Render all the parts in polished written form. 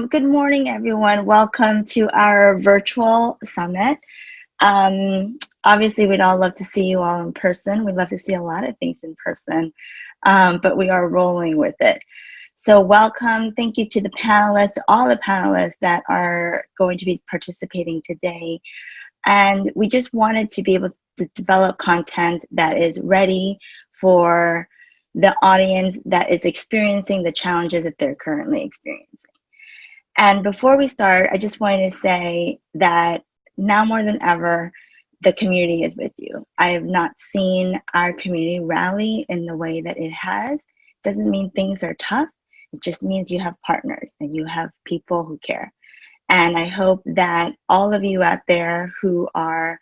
Good morning, everyone. Welcome to our virtual summit. Obviously, we'd all love to see you all in person. We'd love to see a lot of things in person, but we are rolling with it. So welcome. Thank you to the panelists, all the panelists that are going to be participating today. And we just wanted to be able to develop content that is ready for the audience that is experiencing the challenges that they're currently experiencing. And before we start, I just wanted to say that now more than ever, the community is with you. I have not seen our community rally in the way that it has. Doesn't mean things are tough. It just means you have partners and you have people who care. And I hope that all of you out there who are,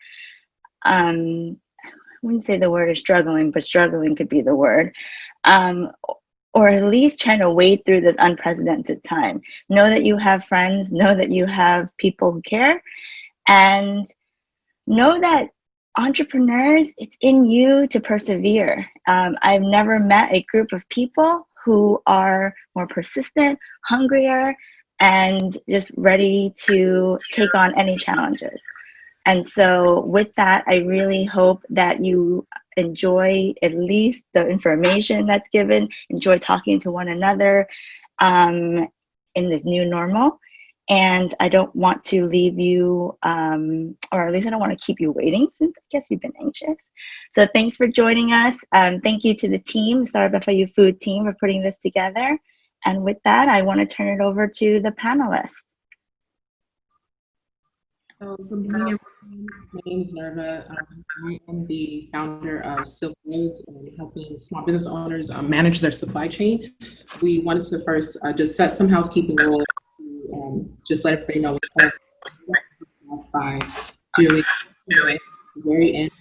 I wouldn't say the word is struggling, but struggling could be the word, or at least trying to wade through this unprecedented time. Know that you have friends, know that you have people who care, and know that entrepreneurs, it's in you to persevere. I've never met a group of people who are more persistent, hungrier, and just ready to take on any challenges. And so with that, I really hope that you enjoy at least the information that's given, enjoy talking to one another in this new normal. And I don't want to leave you, or at least I don't want to keep you waiting since I guess you've been anxious. So thanks for joining us. Thank you to the team, StartUP FIU Food team, for putting this together. And with that, I want to turn it over to the panelists. So good morning, everyone. My name is Nerva. I am the founder of Silk Roads and helping small business owners manage their supply chain. We wanted to first just set some housekeeping rules to just let everybody know what's by doing the very end.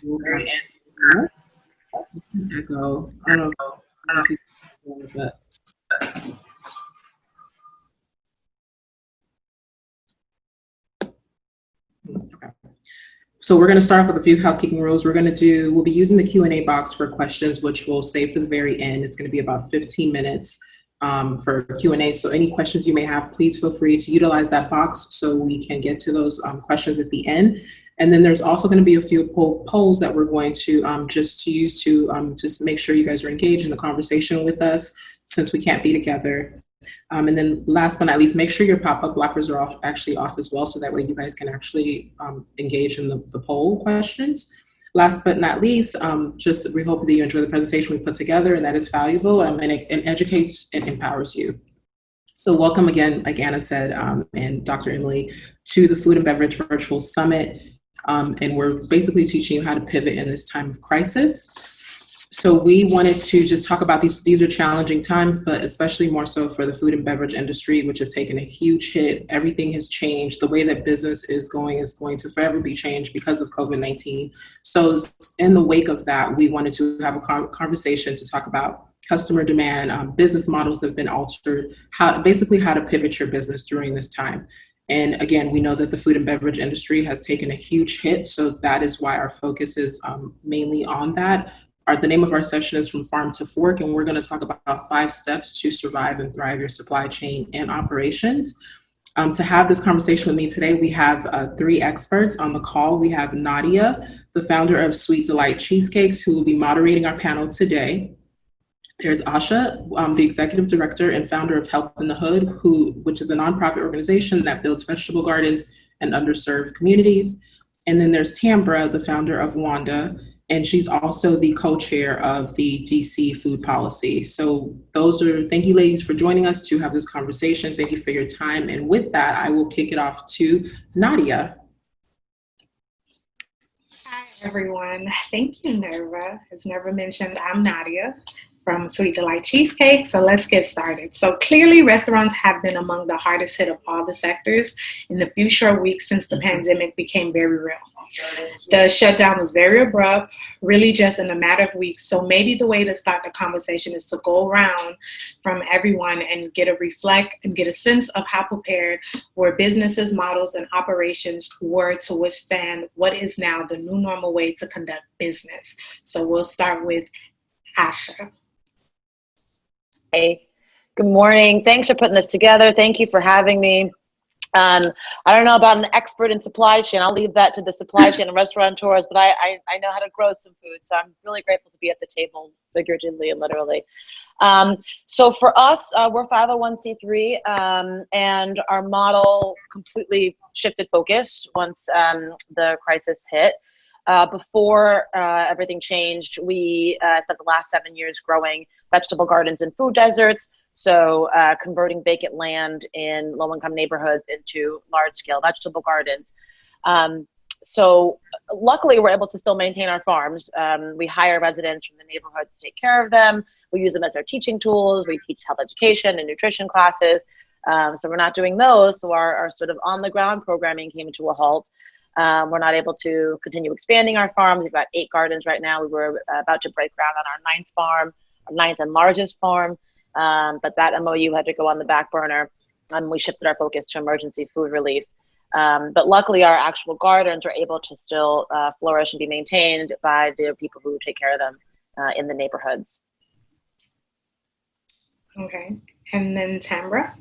Echo. I don't know if you can hear, but. Okay. So we're going to start off with a few housekeeping rules. We'll be using the Q&A box for questions, which we'll save for the very end. It's going to be about 15 minutes for Q&A. So any questions you may have, please feel free to utilize that box so we can get to those questions at the end. And then there's also going to be a few polls that we're going to just make sure you guys are engaged in the conversation with us since we can't be together. And then last but not least, make sure your pop-up blockers are actually off as well, so that way you guys can actually engage in the poll questions. Last but not least, we hope that you enjoy the presentation we put together and that it's valuable and it educates and empowers you. So welcome again, like Anna said, and Dr. Emily, to the Food and Beverage Virtual Summit. And we're basically teaching you how to pivot in this time of crisis. So we wanted to just talk about these are challenging times, but especially more so for the food and beverage industry, which has taken a huge hit. Everything has changed. The way that business is going to forever be changed because of COVID-19. So in the wake of that, we wanted to have a conversation to talk about customer demand, business models that have been altered, how to pivot your business during this time. And again, we know that the food and beverage industry has taken a huge hit. So that is why our focus is mainly on that. The name of our session is From Farm to Fork, and we're going to talk about 5 steps to survive and thrive your supply chain and operations. To have this conversation with me today, we have 3 experts on the call. We have Nadia, the founder of Sweet Delight Cheesecakes, who will be moderating our panel today. There's Asha, the executive director and founder of Help in the Hood, which is a nonprofit organization that builds vegetable gardens in underserved communities. And then there's Tambra, the founder of Wanda, and she's also the co-chair of the DC food policy. So thank you ladies for joining us to have this conversation. Thank you for your time. And with that, I will kick it off to Nadia. Hi, everyone. Thank you, Nerva. As Nerva mentioned, I'm Nadia from Sweet Delight Cheesecake. So let's get started. So clearly restaurants have been among the hardest hit of all the sectors in the few short weeks since the pandemic became very real. The shutdown was very abrupt, really just in a matter of weeks. So maybe the way to start the conversation is to go around from everyone and get a sense of how prepared were businesses, models, and operations were to withstand what is now the new normal way to conduct business. So we'll start with Asha. Hey, Good morning. Thanks for putting this together. Thank you for having me. I don't know about an expert in supply chain. I'll leave that to the supply chain and restaurateurs, but I know how to grow some food. So I'm really grateful to be at the table, figuratively and literally. So for us, we're 501c3, and our model completely shifted focus once the crisis hit. Before everything changed, we spent the last 7 years growing vegetable gardens and food deserts. So converting vacant land in low-income neighborhoods into large-scale vegetable gardens. So luckily, we're able to still maintain our farms. We hire residents from the neighborhood to take care of them. We use them as our teaching tools. We teach health education and nutrition classes. So we're not doing those. So our sort of on-the-ground programming came to a halt. We're not able to continue expanding our farm. We've got 8 gardens right now. We were about to break ground on our 9th farm, our 9th and largest farm. But that MOU had to go on the back burner, and we shifted our focus to emergency food relief. But luckily, our actual gardens are able to still flourish and be maintained by the people who take care of them in the neighborhoods. Okay, and then Tambra.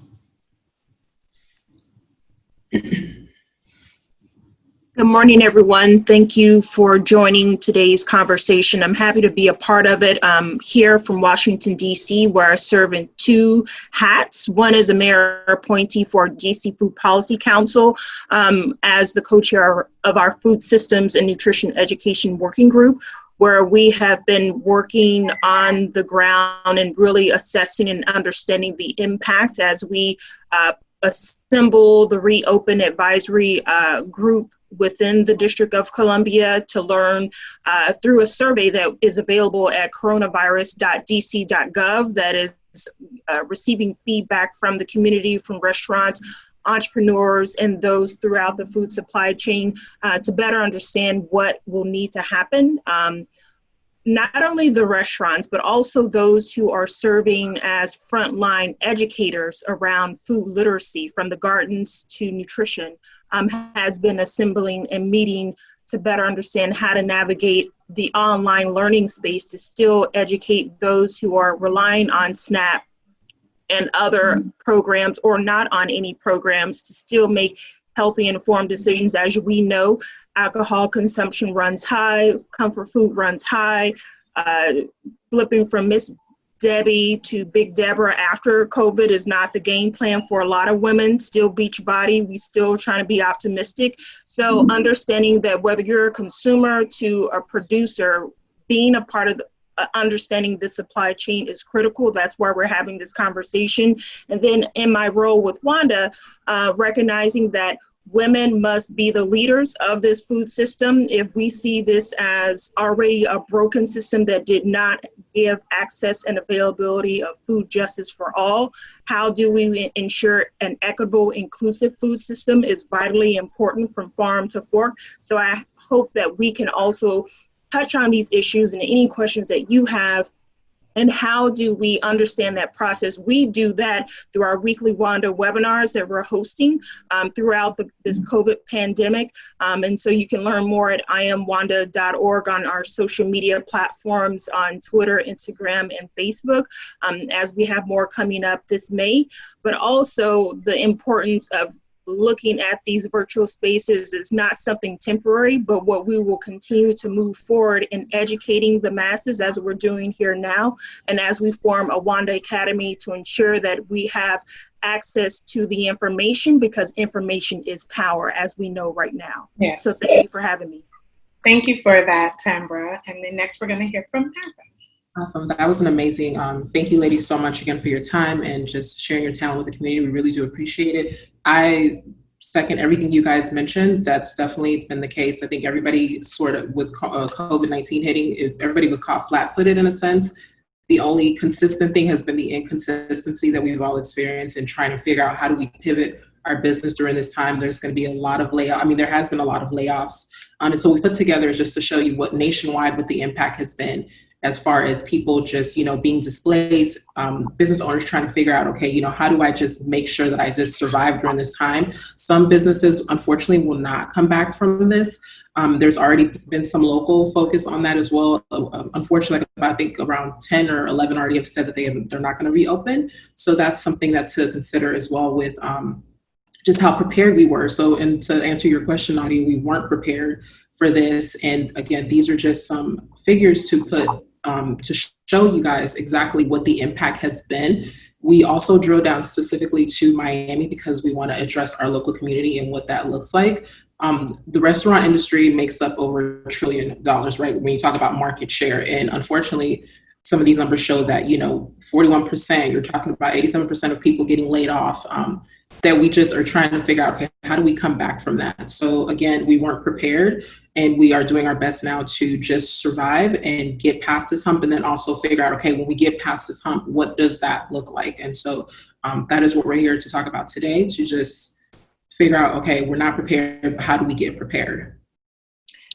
Good morning, everyone. Thank you for joining today's conversation. I'm happy to be a part of it. I'm here from Washington, D.C., where I serve in 2 hats. One is a mayor appointee for D.C. Food Policy Council as the co-chair of our Food Systems and Nutrition Education Working Group, where we have been working on the ground and really assessing and understanding the impact as we assemble the Reopen Advisory Group within the District of Columbia to learn through a survey that is available at coronavirus.dc.gov that is receiving feedback from the community, from restaurants, entrepreneurs, and those throughout the food supply chain to better understand what will need to happen. Not only the restaurants, but also those who are serving as frontline educators around food literacy, from the gardens to nutrition, has been assembling and meeting to better understand how to navigate the online learning space to still educate those who are relying on SNAP and other programs, or not on any programs, to still make healthy, informed decisions. As we know, alcohol consumption runs high, comfort food runs high, flipping from Miss Debbie to Big Deborah after COVID is not the game plan for a lot of women. Still beach body, we still trying to be optimistic. So understanding that whether you're a consumer to a producer, being a part of the understanding the supply chain is critical. That's why we're having this conversation. And then in my role with Wanda, recognizing that women must be the leaders of this food system. If we see this as already a broken system that did not give access and availability of food justice for all, how do we ensure an equitable, inclusive food system is vitally important from farm to fork. So I hope that we can also touch on these issues and any questions that you have. And how do we understand that process? We do that through our weekly Wanda webinars that we're hosting throughout this COVID pandemic. And so you can learn more at iamwanda.org on our social media platforms on Twitter, Instagram, and Facebook, as we have more coming up this May. But also the importance of looking at these virtual spaces is not something temporary, but what we will continue to move forward in educating the masses as we're doing here now, and as we form a Wanda Academy to ensure that we have access to the information, because information is power, as we know right now. Yes. So thank you for having me. Thank you for that, Tambra. And then next we're going to hear from Nadia. Awesome. That was an amazing. Thank you, ladies, so much again for your time and just sharing your talent with the community. We really do appreciate it. I second everything you guys mentioned. That's definitely been the case. I think everybody sort of with COVID-19 hitting, everybody was caught flat-footed in a sense. The only consistent thing has been the inconsistency that we've all experienced in trying to figure out how do we pivot our business during this time. There's going to be a lot of layoffs. I mean, there has been a lot of layoffs. And so we put together just to show you what nationwide, what the impact has been. as far as people just, being displaced, business owners trying to figure out, okay, how do I just make sure that I just survive during this time? Some businesses, unfortunately, will not come back from this. There's already been some local focus on that as well. Unfortunately, I think around 10 or 11 already have said that they're not going to reopen. So that's something that to consider as well with just how prepared we were. So, and to answer your question, Nadia, we weren't prepared for this. And again, these are just some figures to put to show you guys exactly what the impact has been. We also drill down specifically to Miami because we want to address our local community and what that looks like. The restaurant industry makes up over $1 trillion, right? When you talk about market share. And unfortunately, some of these numbers show that, 41%, you're talking about 87% of people getting laid off, that we just are trying to figure out, okay, how do we come back from that? So again, we weren't prepared, and we are doing our best now to just survive and get past this hump, and then also figure out, okay, when we get past this hump, what does that look like? And so that is what we're here to talk about today, to just figure out, okay, we're not prepared, but how do we get prepared?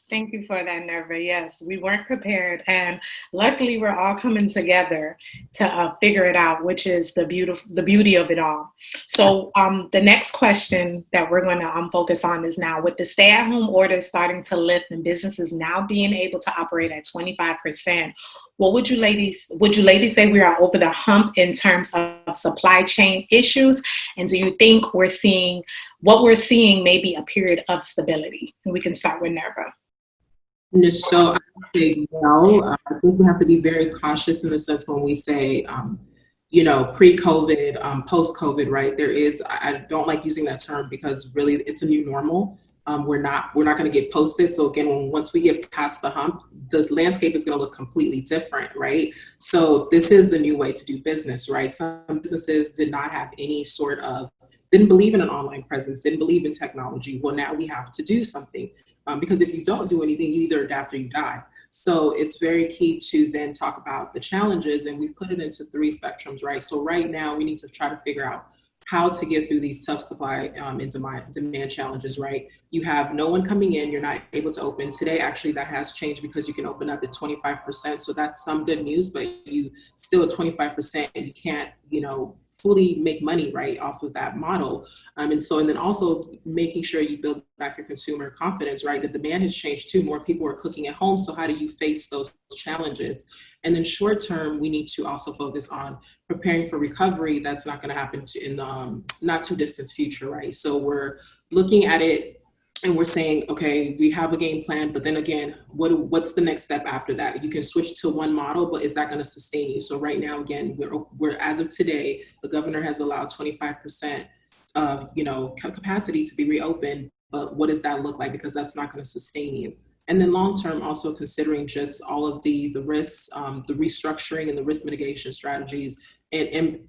Thank you for that, Nerva. Yes, we weren't prepared, and luckily we're all coming together to figure it out, which is the beauty of it all. So the next question that we're going to focus on is now, with the stay-at-home orders starting to lift and businesses now being able to operate at 25%, what would you ladies say we are over the hump in terms of supply chain issues? And do you think what we're seeing maybe a period of stability? And we can start with Nerva. So I think no. I think we have to be very cautious in the sense when we say, pre-COVID, post-COVID, right? I don't like using that term because really it's a new normal. We're not going to get posted. So again, once we get past the hump, this landscape is going to look completely different, right? So this is the new way to do business, right? Some businesses did not have any sort of, didn't believe in an online presence, didn't believe in technology. Well, now we have to do something. Because if you don't do anything, you either adapt or you die. So it's very key to then talk about the challenges, and we've put it into 3 spectrums, right? So right now we need to try to figure out how to get through these tough supply and demand challenges, right? You have no one coming in, you're not able to open. Today, actually, that has changed because you can open up at 25%. So that's some good news, but you still at 25%, and you can't, fully make money, right, off of that model. And then also making sure you build back your consumer confidence, right? The demand has changed too. More people are cooking at home. So how do you face those challenges? And then short term, we need to also focus on preparing for recovery. That's not going to happen in the not too distant future, right? So we're looking at it and we're saying, okay, we have a game plan, but then again, what's the next step after that? You can switch to one model, but is that going to sustain you? So right now, again, we're as of today, the governor has allowed 25% of capacity to be reopened, but what does that look like? Because that's not going to sustain you. And then long term, also considering just all of the risks, the restructuring and the risk mitigation strategies, and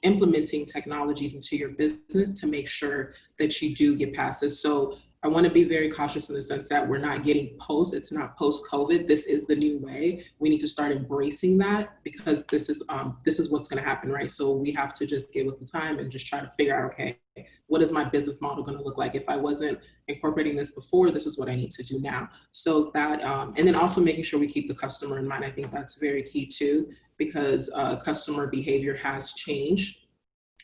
implementing technologies into your business to make sure that you do get past this. So I want to be very cautious in the sense that we're not getting it's not post-COVID. This is the new way. We need to start embracing that because this is what's going to happen, right? So we have to just get with the time and just try to figure out, okay, what is my business model going to look like? If I wasn't incorporating this before, this is what I need to do now. So that, and then also making sure we keep the customer in mind. I think that's very key too, because customer behavior has changed.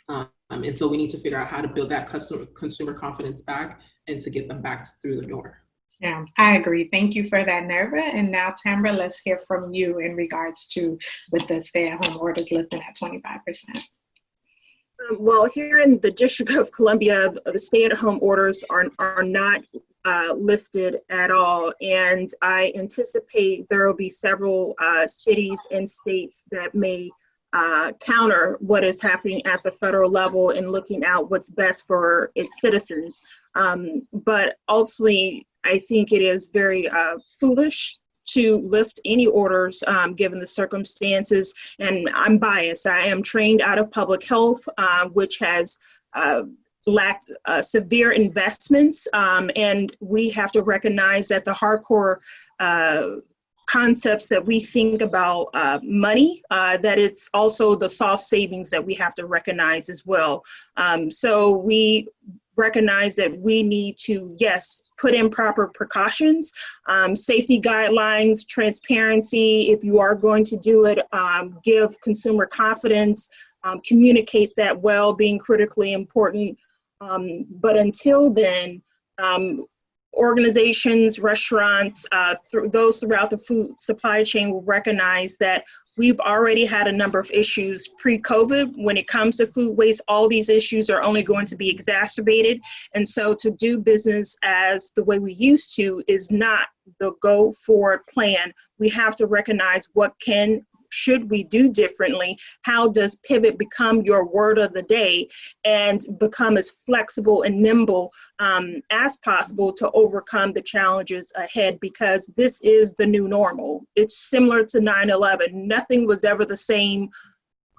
And so we need to figure out how to build that consumer confidence back and to get them back through the door. Yeah, I agree. Thank you for that, Nerva. And now, Tamra, let's hear from you in regards to with the stay-at-home orders lifting at 25%. Well, here in the District of Columbia, the stay-at-home orders are not lifted at all. And I anticipate there will be several cities and states that may counter what is happening at the federal level and looking out what's best for its citizens. But ultimately, I think it is very foolish to lift any orders given the circumstances. And I'm biased. I am trained out of public health, which has lacked severe investments. And we have to recognize that the hardcore concepts that we think about money, that it's also the soft savings that we have to recognize as well. So we recognize that we need to, yes, put in proper precautions, safety guidelines, transparency. If you are going to do it, give consumer confidence, communicate that well, being critically important. But until then, organizations, restaurants, those throughout the food supply chain will recognize that we've already had a number of issues pre-COVID. When it comes to food waste, all these issues are only going to be exacerbated. And so to do business as the way we used to is not the go forward plan. We have to recognize what should we do differently? How does pivot become your word of the day and become as flexible and nimble as possible to overcome the challenges ahead? Because this is the new normal. It's similar to 9/11. Nothing was ever the same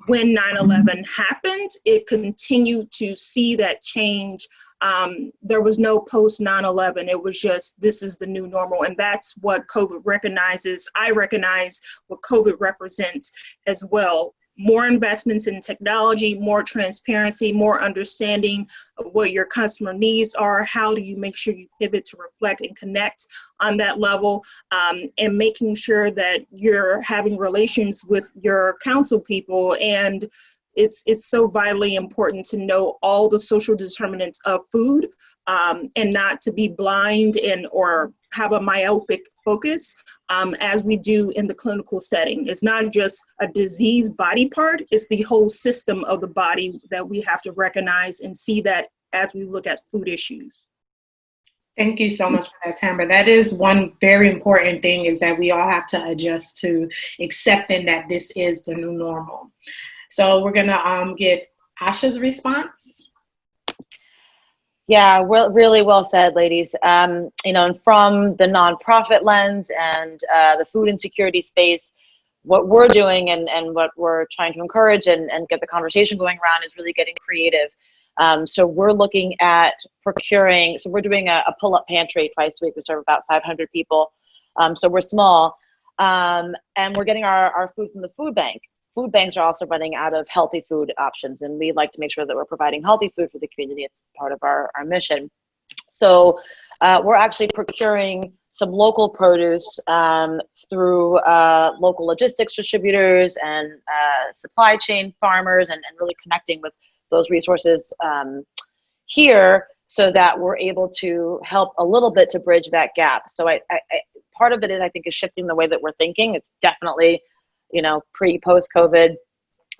when 9/11 happened. It continued to see that change. There was no post 9/11. It was just, this is the new normal. And that's what COVID recognizes. I recognize what COVID represents as well. More investments in technology, more transparency, more understanding of what your customer needs are. How do you make sure you pivot to reflect and connect on that level, and making sure that you're having relations with your council people. And it's so vitally important to know all the social determinants of food, and not to be blind or have a myopic focus, as we do in the clinical setting. It's not just a disease body part, it's the whole system of the body that we have to recognize and see that as we look at food issues. Thank you so much for that, Tamara. That is one very important thing, is that we all have to adjust to accepting that this is the new normal. So we're gonna get Asha's response. Yeah, really well said, ladies. And from the nonprofit lens and the food insecurity space, what we're doing and what we're trying to encourage and get the conversation going around is really getting creative. So we're looking at procuring, so we're doing a pull-up pantry twice a week. We serve about 500 people. So we're small, and we're getting our food from the food bank. Food banks are also running out of healthy food options, and we like to make sure that we're providing healthy food for the community. It's part of our mission. So we're actually procuring some local produce through local logistics distributors and supply chain farmers, and really connecting with those resources here, so that we're able to help a little bit to bridge that gap. So I part of it is, I think, is shifting the way that we're thinking. It's definitely, pre-post COVID,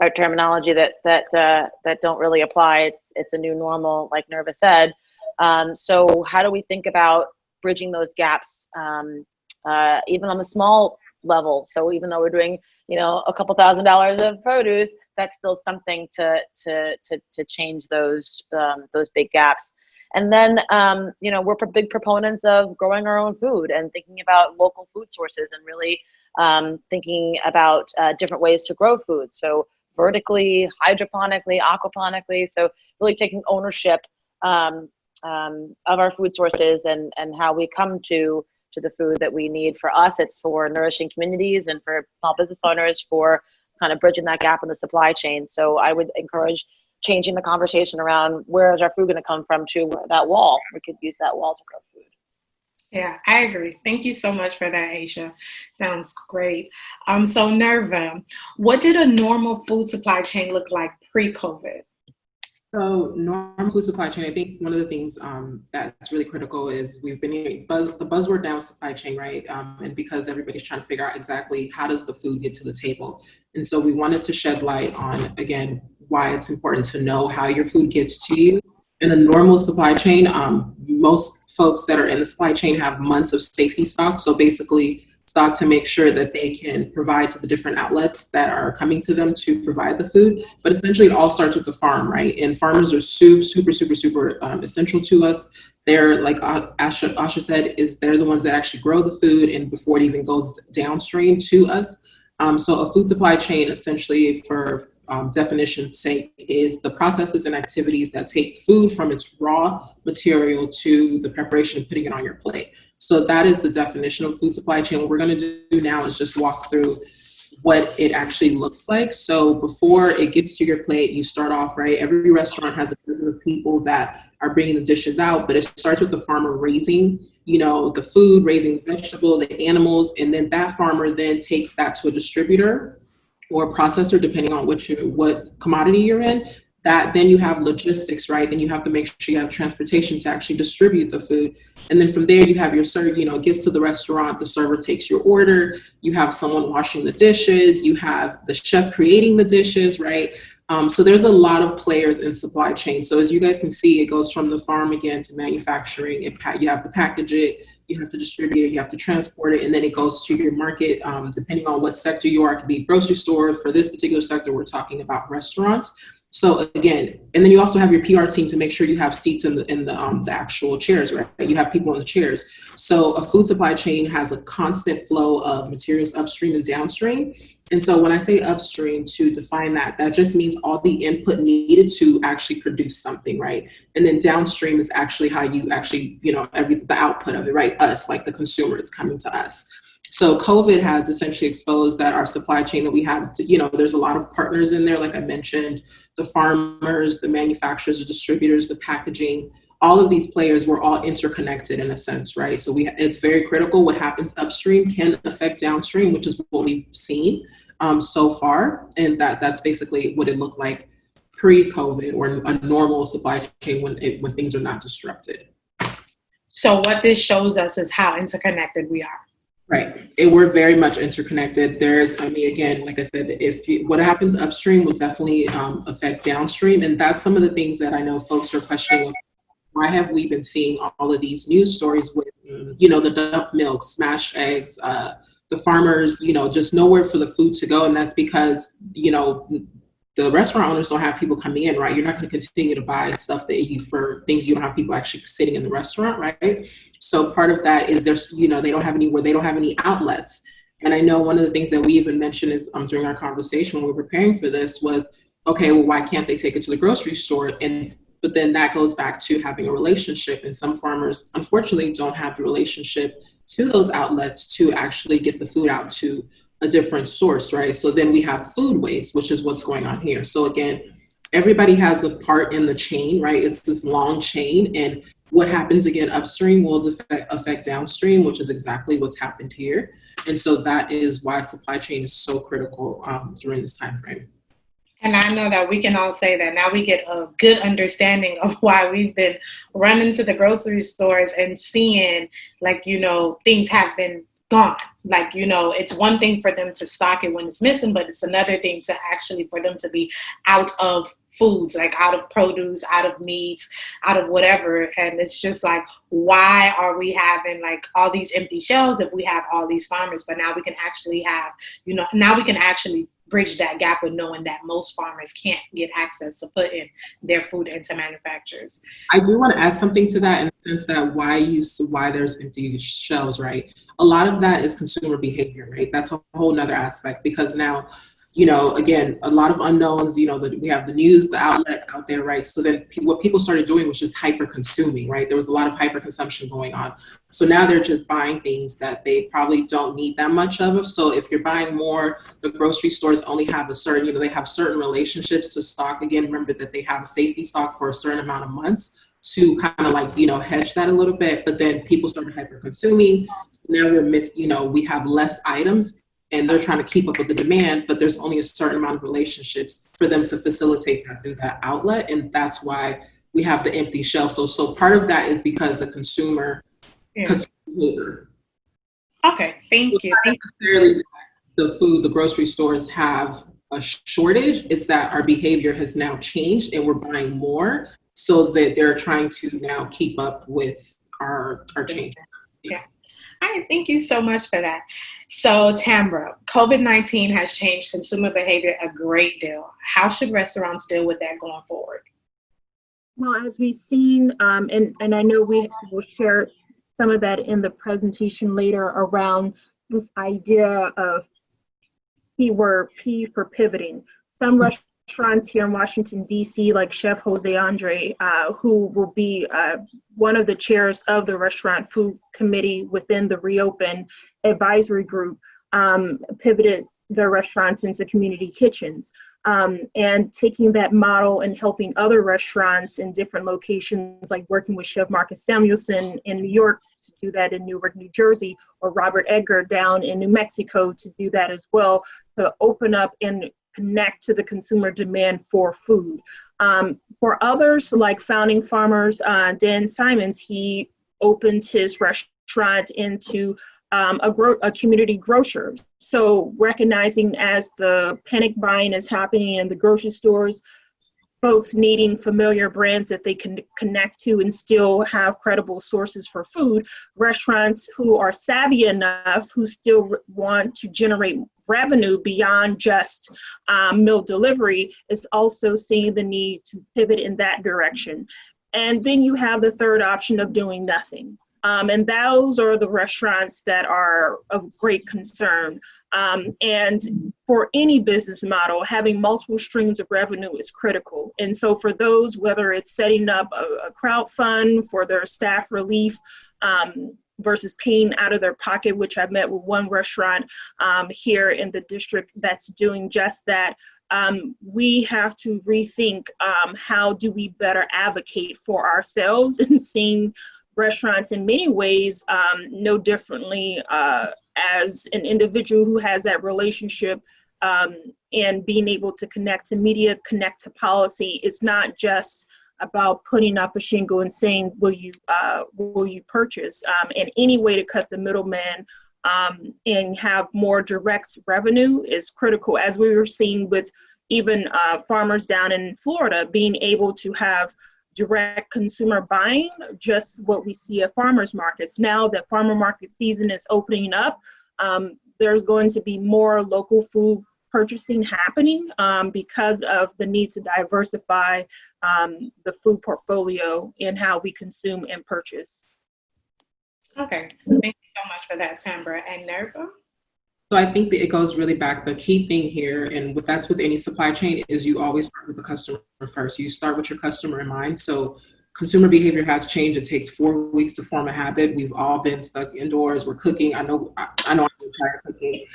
our terminology that don't really apply. It's a new normal, like Nerva said. So how do we think about bridging those gaps, even on the small level? So even though we're doing, a couple $1,000s of produce, that's still something to change those big gaps. And then, we're big proponents of growing our own food and thinking about local food sources, and really thinking about different ways to grow food. So vertically, hydroponically, aquaponically. So really taking ownership of our food sources and how we come to the food that we need. For us, it's for nourishing communities, and for small business owners, for kind of bridging that gap in the supply chain. So I would encourage changing the conversation around, where is our food going to come from, to that wall. We could use that wall to grow food. Yeah, I agree. Thank you so much for that, Aisha. Sounds great. So Nerva, what did a normal food supply chain look like pre-COVID? So normal food supply chain, I think one of the things that's really critical is we've been hearing the buzzword now is supply chain, right? And because everybody's trying to figure out exactly how does the food get to the table. And so we wanted to shed light on, again, why it's important to know how your food gets to you. In a normal supply chain, most folks that are in the supply chain have months of safety stock. So basically stock to make sure that they can provide to the different outlets that are coming to them to provide the food. But essentially it all starts with the farm, right? And farmers are super essential to us. They're, like Asha said, they're the ones that actually grow the food, and before it even goes downstream to us. So a food supply chain, essentially, for definition's sake, is the processes and activities that take food from its raw material to the preparation of putting it on your plate. So that is the definition of food supply chain. What we're going to do now is just walk through what it actually looks like. So before it gets to your plate, you start off, right? Every restaurant has a business of people that are bringing the dishes out, but it starts with the farmer raising, the food, raising the vegetable, the animals, and then that farmer then takes that to a distributor or a processor, depending on what commodity you're in. That then you have logistics, right? Then you have to make sure you have transportation to actually distribute the food. And then from there you have your server, it gets to the restaurant, the server takes your order, you have someone washing the dishes, you have the chef creating the dishes, right? So there's a lot of players in supply chain. So as you guys can see, it goes from the farm again to manufacturing. You have to package it, you have to distribute it, you have to transport it, and then it goes to your market, depending on what sector you are. It could be grocery store. For this particular sector, we're talking about restaurants. So again, and then you also have your PR team to make sure you have seats in the actual chairs, right? You have people in the chairs. So a food supply chain has a constant flow of materials upstream and downstream. And so when I say upstream, to define that just means all the input needed to actually produce something, right? And then downstream is actually how you actually, the output of it, right? Us, like the consumer, it's coming to us. So COVID has essentially exposed that our supply chain that we have, there's a lot of partners in there, like I mentioned, the farmers, the manufacturers, the distributors, the packaging, all of these players were all interconnected in a sense, right? So it's very critical. What happens upstream can affect downstream, which is what we've seen so far. And that's basically what it looked like pre-COVID, or a normal supply chain when things are not disrupted. So what this shows us is how interconnected we are. Right. We're very much interconnected. Again, like I said, what happens upstream will definitely affect downstream. And that's some of the things that I know folks are questioning. Why have we been seeing all of these news stories with, the dumped milk, smashed eggs, the farmers, just nowhere for the food to go? And that's because, the restaurant owners don't have people coming in, right? You're not going to continue to buy stuff for things you don't have people actually sitting in the restaurant, right? So part of that is they don't have any outlets. And I know one of the things that we even mentioned is during our conversation when we were preparing for this was, okay, well, why can't they take it to the grocery store? But then that goes back to having a relationship. And some farmers, unfortunately, don't have the relationship to those outlets to actually get the food out to a different source, right? So then we have food waste, which is what's going on here. So again, everybody has the part in the chain, right? It's this long chain, and what happens again upstream will affect downstream, which is exactly what's happened here. And so that is why supply chain is so critical during this time frame. And I know that we can all say that now we get a good understanding of why we've been running to the grocery stores and seeing, things have been gone. It's one thing for them to stock it when it's missing, but it's another thing to actually for them to be out of foods, like out of produce, out of meats, out of whatever. And it's just like, why are we having all these empty shelves if we have all these farmers? But now we can actually have, now we can actually bridge that gap with knowing that most farmers can't get access to put in their food into manufacturers. I do want to add something to that in the sense that why there's empty shelves, right? A lot of that is consumer behavior, right? That's a whole nother aspect, because now, again, a lot of unknowns, that we have the news, the outlet out there, right? So then what people started doing was just hyper consuming, right? There was a lot of hyper consumption going on. So now they're just buying things that they probably don't need that much of. So if you're buying more, the grocery stores only have a certain, they have certain relationships to stock. Again, remember that they have a safety stock for a certain amount of months to kind of hedge that a little bit. But then people started hyper consuming. So now we have less items, and they're trying to keep up with the demand, but there's only a certain amount of relationships for them to facilitate that through that outlet. And that's why we have the empty shelf. So part of that is because the consumer behavior. Okay, thank you. Not necessarily the grocery stores have a shortage. It's that our behavior has now changed and we're buying more, so that they're trying to now keep up with our change. Yeah. All right, thank you so much for that. So Tambra, COVID-19 has changed consumer behavior a great deal. How should restaurants deal with that going forward? Well, as we've seen, and I know we will share some of that in the presentation later around this idea of keyword P for pivoting. Some restaurants here in Washington, D.C., like Chef Jose Andre, who will be one of the chairs of the Restaurant Food Committee within the Reopen Advisory Group, pivoted their restaurants into community kitchens. And taking that model and helping other restaurants in different locations, like working with Chef Marcus Samuelson in New York to do that in Newark, New Jersey, or Robert Edgar down in New Mexico to do that as well, to open up and connect to the consumer demand for food. For others, like Founding Farmers, Dan Simons, he opened his restaurant into a community grocer. So recognizing as the panic buying is happening in the grocery stores, folks needing familiar brands that they can connect to and still have credible sources for food, restaurants who are savvy enough, who still want to generate revenue beyond just meal delivery, is also seeing the need to pivot in that direction. And then you have the third option of doing nothing. And those are the restaurants that are of great concern. And for any business model, having multiple streams of revenue is critical. And so for those, whether it's setting up a crowd fund for their staff relief versus paying out of their pocket, which I've met with one restaurant here in the district that's doing just that, we have to rethink how do we better advocate for ourselves and seeing restaurants in many ways no differently as an individual who has that relationship and being able to connect to media, connect to policy. It's not just about putting up a shingle and saying, will you purchase? And any way to cut the middleman and have more direct revenue is critical, as we were seeing with even farmers down in Florida being able to have direct consumer buying, just what we see at farmers markets. Now that farmer market season is opening up, there's going to be more local food purchasing happening because of the need to diversify the food portfolio in how we consume and purchase. Okay, thank you so much for that, Tambra. And Nerva? So I think that it goes really back. The key thing here, and that's with any supply chain, is you always start with the customer first. You start with your customer in mind. So consumer behavior has changed. It takes 4 weeks to form a habit. We've all been stuck indoors. We're cooking. I know I'm tired of cooking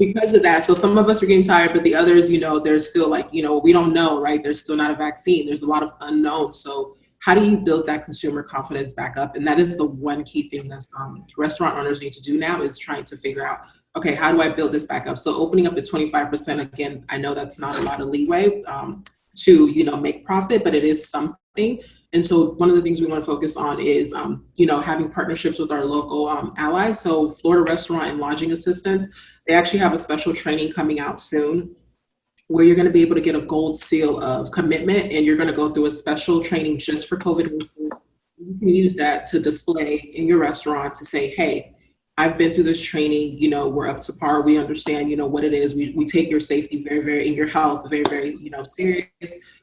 because of that. So some of us are getting tired, but the others, there's still we don't know, right? There's still not a vaccine. There's a lot of unknowns. So how do you build that consumer confidence back up? And that is the one key thing that restaurant owners need to do now, is trying to figure out, okay, how do I build this back up? So opening up at 25%, again, I know that's not a lot of leeway to, make profit, but it is something. And so one of the things we want to focus on is, having partnerships with our local allies. So Florida Restaurant and Lodging Assistance, they actually have a special training coming out soon, where you're going to be able to get a gold seal of commitment, and you're going to go through a special training just for COVID-19. You can use that to display in your restaurant to say, hey, I've been through this training, we're up to par. We understand, what it is. We take your safety very, very, and your health very, very, serious.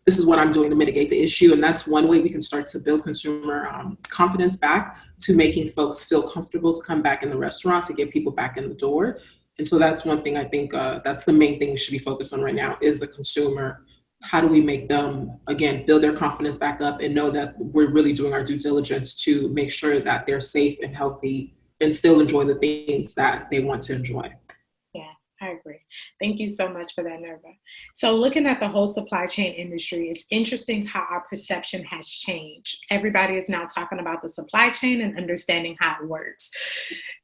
This is what I'm doing to mitigate the issue. And that's one way we can start to build consumer confidence back, to making folks feel comfortable to come back in the restaurant, to get people back in the door. And so that's one thing I think that's the main thing we should be focused on right now, is the consumer. How do we make them, again, build their confidence back up and know that we're really doing our due diligence to make sure that they're safe and healthy and still enjoy the things that they want to enjoy. Yeah, I agree. Thank you so much for that, Nerva. So looking at the whole supply chain industry, it's interesting how our perception has changed. Everybody is now talking about the supply chain and understanding how it works.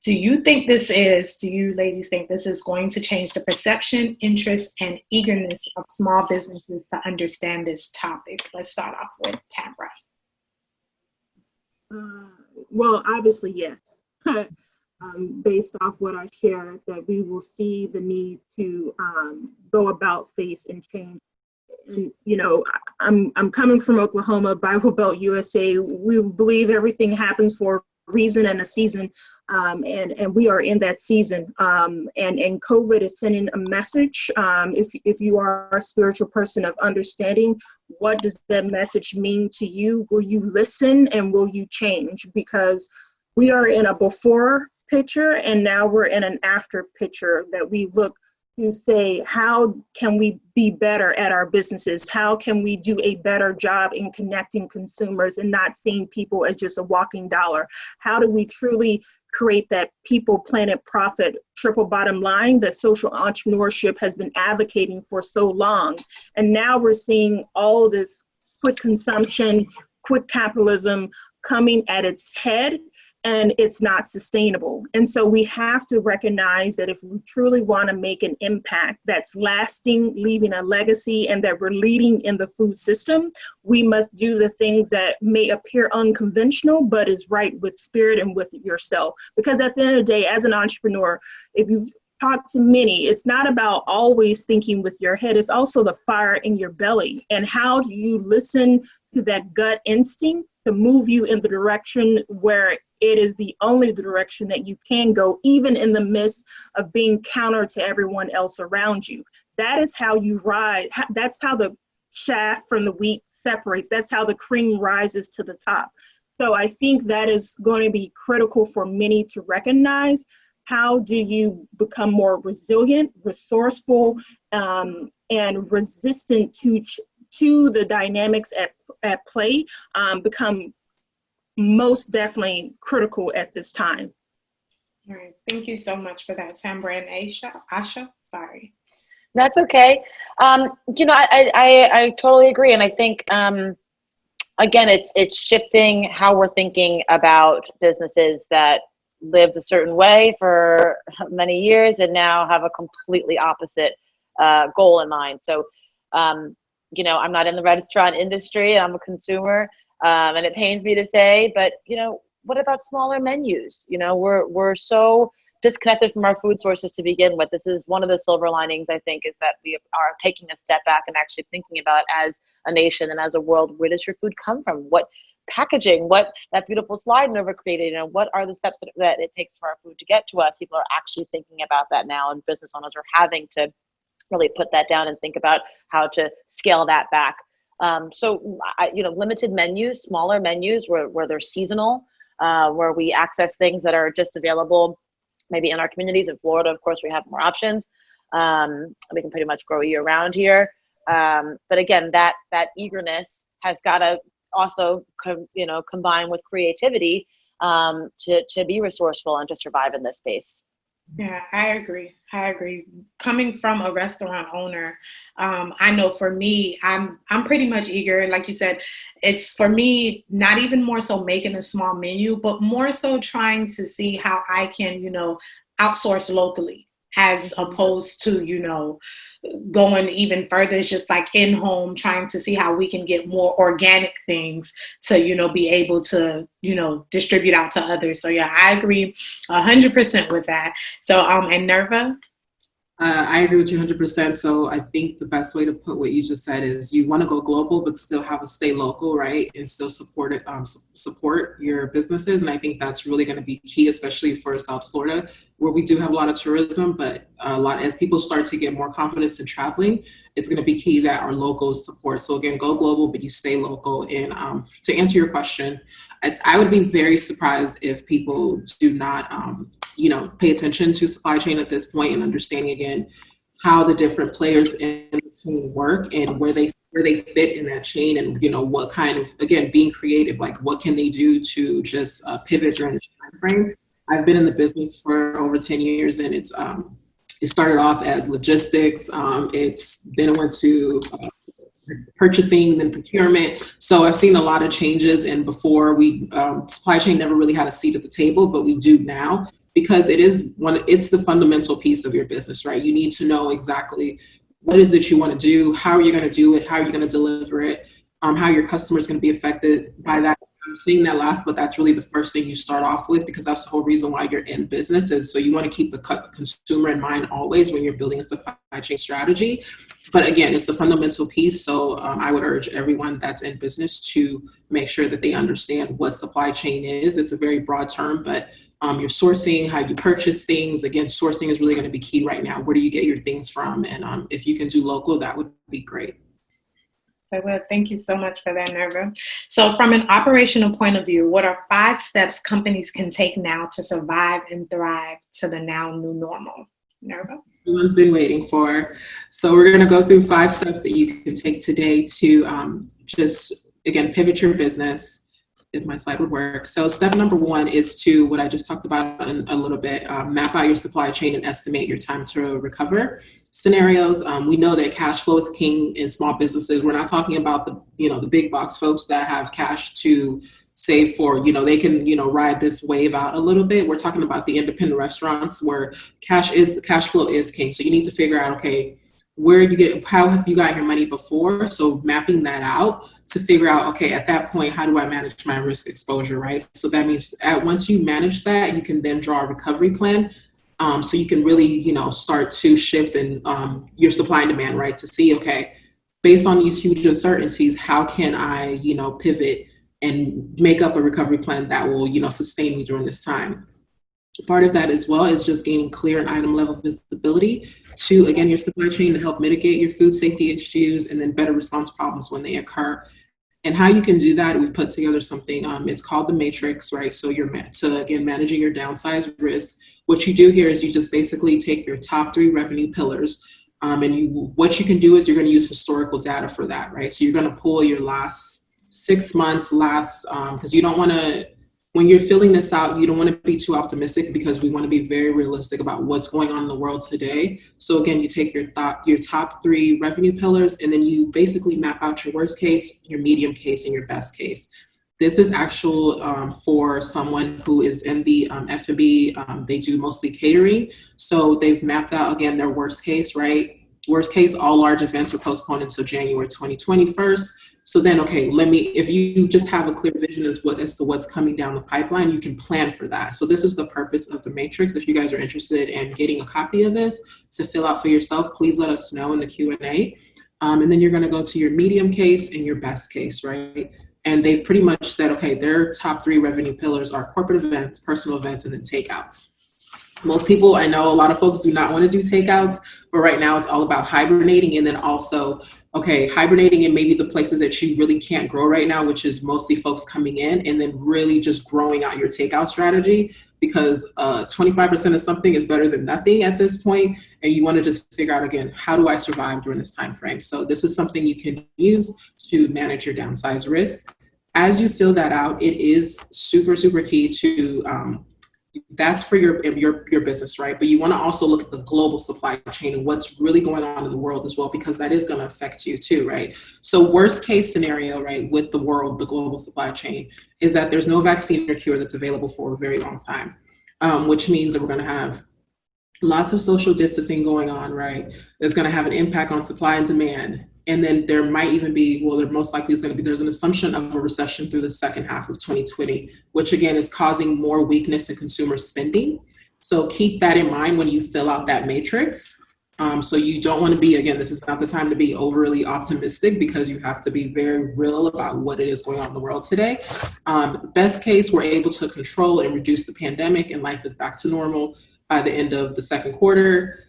Do you ladies think this is going to change the perception, interest, and eagerness of small businesses to understand this topic? Let's start off with Tambra. Well, obviously, yes. Based off what I shared, that we will see the need to go about face and change. And, I'm coming from Oklahoma, Bible Belt, USA. We believe everything happens for a reason and a season, and we are in that season. And COVID is sending a message. If you are a spiritual person of understanding, what does that message mean to you? Will you listen and will you change? Because we are in a before picture, and now we're in an after picture that we look to say, how can we be better at our businesses? How can we do a better job in connecting consumers and not seeing people as just a walking dollar? How do we truly create that people, planet, profit, triple bottom line that social entrepreneurship has been advocating for so long. And now we're seeing all this quick consumption, quick capitalism coming at its head, and it's not sustainable. And so we have to recognize that if we truly want to make an impact that's lasting, leaving a legacy, and that we're leading in the food system, we must do the things that may appear unconventional, but is right with spirit and with yourself. Because at the end of the day, as an entrepreneur, if you talk to many, it's not about always thinking with your head, it's also the fire in your belly. And how do you listen to that gut instinct to move you in the direction where it is the only direction that you can go, even in the midst of being counter to everyone else around you. That is how you rise. That's how the chaff from the wheat separates. That's how the cream rises to the top. So I think that is going to be critical for many to recognize. How do you become more resilient, resourceful, and resistant to the dynamics at play become most definitely critical at this time. All right. Thank you so much for that, Tambra and Asha. Sorry. That's okay. I totally agree. And I think, again, it's shifting how we're thinking about businesses that lived a certain way for many years and now have a completely opposite goal in mind. So, I'm not in the restaurant industry. I'm a consumer. And it pains me to say, but, what about smaller menus? We're so disconnected from our food sources to begin with. This is one of the silver linings, I think, is that we are taking a step back and actually thinking about, as a nation and as a world, where does your food come from? What packaging, what that beautiful slide Nova created, what are the steps that it takes for our food to get to us? People are actually thinking about that now, and business owners are having to really put that down and think about how to scale that back. Limited menus, smaller menus where they're seasonal, where we access things that are just available maybe in our communities. In Florida, of course, we have more options. We can pretty much grow year round here. But again, that eagerness has got to also combine with creativity to be resourceful and to survive in this space. Yeah, I agree. Coming from a restaurant owner, I know for me, I'm pretty much eager. Like you said, it's for me, not even more so making a small menu, but more so trying to see how I can, outsource locally, as opposed to, going even further. It's just like in home, trying to see how we can get more organic things to, be able to, distribute out to others. So yeah, I agree 100% with that. So, and Nerva? I agree with you 100%. So I think the best way to put what you just said is you want to go global, but still have a stay local, right? And still support your businesses. And I think that's really going to be key, especially for South Florida, where we do have a lot of tourism, but as people start to get more confidence in traveling, it's going to be key that our locals support. So again, go global, but you stay local. And to answer your question, I would be very surprised if people do not, pay attention to supply chain at this point, and understanding again how the different players in the chain work and where they fit in that chain, and what kind of, again, being creative, like what can they do to just pivot during the time frame. I've been in the business for over 10 years, and it started off as logistics. Then it went to purchasing, then procurement. So I've seen a lot of changes, and before supply chain never really had a seat at the table, but we do now, because it's the fundamental piece of your business, right? You need to know exactly what is it you want to do, how are you going to do it, how are you going to deliver it, how your customer is going to be affected by that. I'm saying that last, but that's really the first thing you start off with, because that's the whole reason why you're in business, is so you want to keep the consumer in mind always when you're building a supply chain strategy. But again, it's the fundamental piece. So I would urge everyone that's in business to make sure that they understand what supply chain is. It's a very broad term, but your sourcing, how you purchase things. Again, sourcing is really going to be key right now. Where do you get your things from? And if you can do local, that would be great. Well, thank you so much for that, Nerva. So from an operational point of view, what are 5 steps companies can take now to survive and thrive to the now new normal? Nerva? Everyone's been waiting for. So we're going to go through 5 steps that you can take today to just, again, pivot your business, if my slide would work. So step number one is to, what I just talked about in a little bit, map out your supply chain and estimate your time to recover scenarios. We know that cash flow is king in small businesses. We're not talking about the big box folks that have cash to save for, they can, ride this wave out a little bit. We're talking about the independent restaurants where cash flow is king. So you need to figure out, okay, how have you gotten your money before? So mapping that out to figure out, okay, at that point, how do I manage my risk exposure, right? So that means once you manage that, you can then draw a recovery plan. So you can really, start to shift in your supply and demand, right? To see, okay, based on these huge uncertainties, how can I, pivot and make up a recovery plan that will, sustain me during this time. Part of that as well is just gaining clear and item level visibility to, again, your supply chain to help mitigate your food safety issues and then better response problems when they occur. And how you can do that, we put together something, it's called the matrix, right? So you're managing your downside risk. What you do here is you just basically take your top 3 revenue pillars, what you can do is you're going to use historical data for that, right? So you're going to pull your last 6 months, because you don't want to, when you're filling this out, you don't want to be too optimistic because we want to be very realistic about what's going on in the world today. So again, you take your top 3 revenue pillars, and then you basically map out your worst case, your medium case, and your best case. This is actual for someone who is in the F&B. They do mostly catering. So they've mapped out, again, their worst case, right? Worst case, all large events are postponed until January 2021. So then, okay, if you just have a clear vision as to what's coming down the pipeline, you can plan for that. So this is the purpose of the matrix. If you guys are interested in getting a copy of this to fill out for yourself, please let us know in the Q&A. And then you're going to go to your medium case and your best case, right? And they've pretty much said, okay, their top 3 revenue pillars are corporate events, personal events, and then takeouts. Most people, I know a lot of folks do not want to do takeouts, but right now it's all about hibernating, and then also, okay, hibernating in maybe the places that you really can't grow right now, which is mostly folks coming in, and then really just growing out your takeout strategy, because 25% of something is better than nothing at this point, and you want to just figure out, again, how do I survive during this time frame? So this is something you can use to manage your downside risk. As you fill that out, it is super, super key to that's for your business, right? But you want to also look at the global supply chain and what's really going on in the world as well, because that is going to affect you too, right? So worst case scenario, right, with the world, the global supply chain, is that there's no vaccine or cure that's available for a very long time, which means that we're going to have lots of social distancing going on, right? There's going to have an impact on supply and demand. And then there might even be, there most likely is going to be, there's an assumption of a recession through the second half of 2020, which again is causing more weakness in consumer spending. So keep that in mind when you fill out that matrix. So you don't want to be, again, this is not the time to be overly optimistic, because you have to be very real about what it is going on in the world today. Best case, we're able to control and reduce the pandemic and life is back to normal by the end of the second quarter.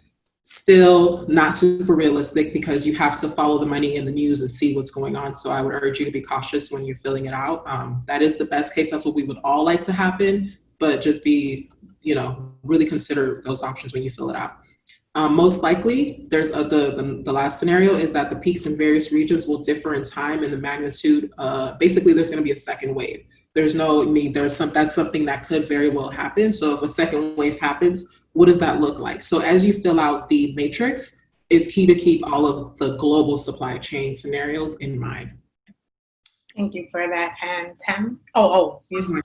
Still not super realistic, because you have to follow the money in the news and see what's going on. So I would urge you to be cautious when you're filling it out. That is the best case. That's what we would all like to happen, but just be, really consider those options when you fill it out. Most likely, there's the last scenario is that the peaks in various regions will differ in time and the magnitude. Basically, there's going to be a second wave. That's something that could very well happen. So if a second wave happens, what does that look like? So as you fill out the matrix, it's key to keep all of the global supply chain scenarios in mind. Thank you for that. And Tim? Use my